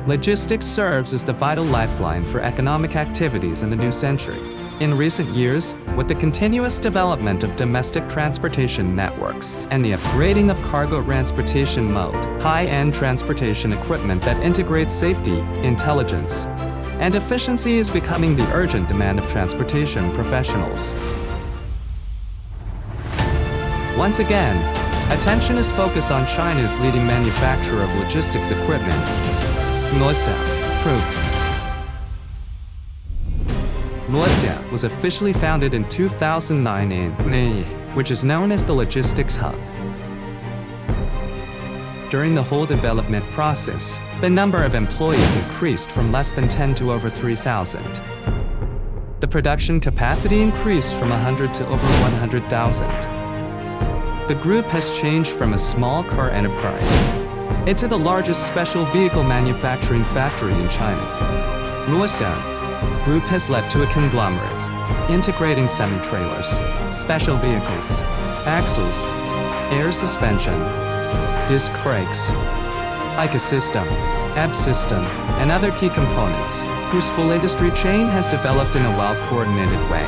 Logistics serves as the vital lifeline for economic activities in the new century. In recent years, with the continuous development of domestic transportation networks and the upgrading of cargo transportation mode, high-end transportation equipment that integrates safety, intelligence, and efficiency is becoming the urgent demand of transportation professionals. Once again, attention is focused on China's leading manufacturer of logistics equipment, Luoxiang Group. Luoxiang was officially founded in 2009 in Huayao, which is known as the logistics hub. During the whole development process, the number of employees increased from less than 10 to over 3,000. The production capacity increased from 100 to over 100,000. The group has changed from a small car enterprise into the largest special vehicle manufacturing factory in China. Luoxiang Group has led to a conglomerate, integrating semi-trailers, special vehicles, axles, air suspension, disc brakes, ICA system, AB system, and other key components, whose full industry chain has developed in a well-coordinated way.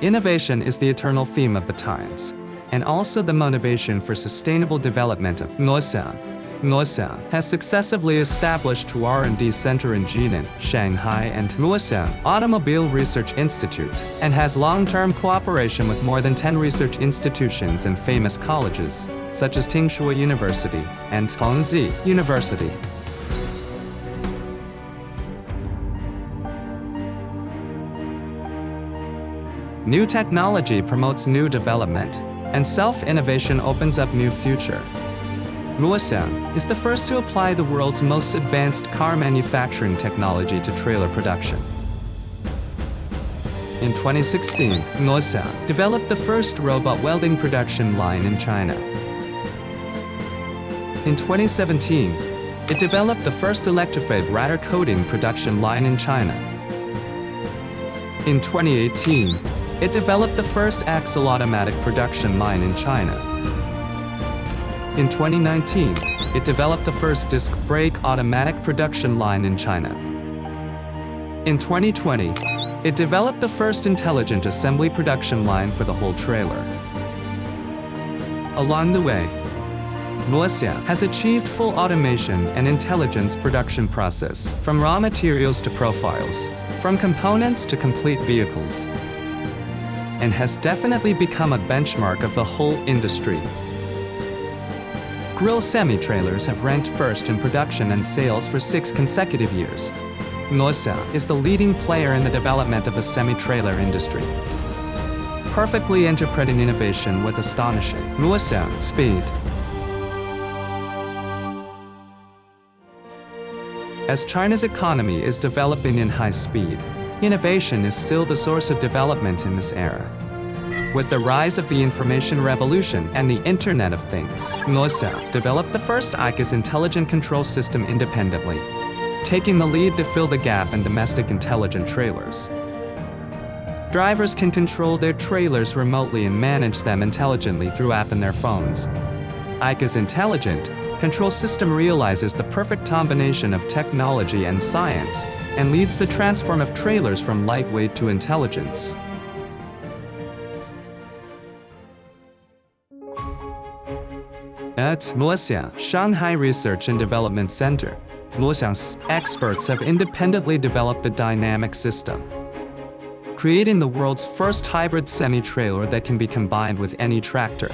Innovation is the eternal theme of the times, and also the motivation for sustainable development of Luoxiang. Luoxiang has successively established a R&D center in Jinan, Shanghai, and Luoxiang Automobile Research Institute, and has long-term cooperation with more than 10 research institutions and famous colleges, such as Tingshui University and Hongzhi University. New technology promotes new development, and self-innovation opens up new future. Luoxiang is the first to apply the world's most advanced car manufacturing technology to trailer production. In 2016, Luoxiang developed the first robot welding production line in China. In 2017, it developed the first electrified radar coating production line in China. In 2018, it developed the first axle automatic production line in China. In 2019, it developed the first disc brake automatic production line in China. In 2020, it developed the first intelligent assembly production line for the whole trailer. Along the way, Luoxiang has achieved full automation and intelligence production process, from raw materials to profiles, from components to complete vehicles, and has definitely become a benchmark of the whole industry. Grill semi-trailers have ranked first in production and sales for 6 consecutive years. Luoxiang is the leading player in the development of the semi-trailer industry, perfectly interpreting innovation with astonishing Luoxiang speed. As China's economy is developing in high speed, innovation is still the source of development in this era. With the rise of the information revolution and the Internet of Things, Luoxiang developed the first ICA's intelligent control system independently, taking the lead to fill the gap in domestic intelligent trailers. Drivers can control their trailers remotely and manage them intelligently through app in their phones. ICA's intelligent control system realizes the perfect combination of technology and science and leads the transform of trailers from lightweight to intelligence. At Luoxiang Shanghai Research and Development Center, Luoxiang's experts have independently developed the dynamic system, creating the world's first hybrid semi-trailer that can be combined with any tractor.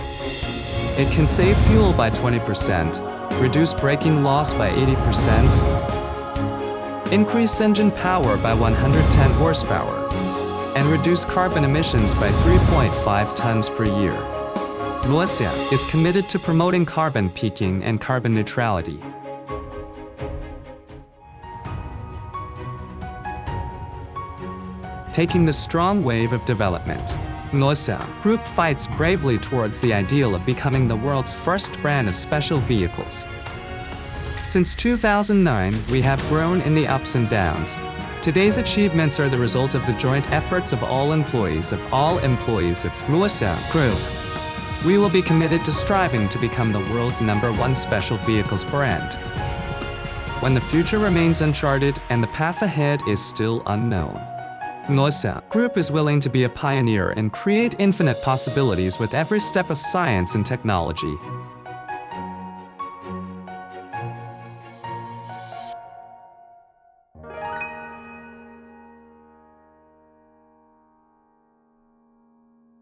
It can save fuel by 20%, reduce braking loss by 80%, increase engine power by 110 horsepower, and reduce carbon emissions by 3.5 tons per year. Luoxiang is committed to promoting carbon peaking and carbon neutrality. Taking the strong wave of development, Luoxiang Group fights bravely towards the ideal of becoming the world's first brand of special vehicles. Since 2009, we have grown in the ups and downs. Today's achievements are the result of the joint efforts of all employees of Luoxiang Group. We will be committed to striving to become the world's #1 special vehicles brand. When the future remains uncharted and the path ahead is still unknown, Luoxiang Group is willing to be a pioneer and create infinite possibilities with every step of science and technology.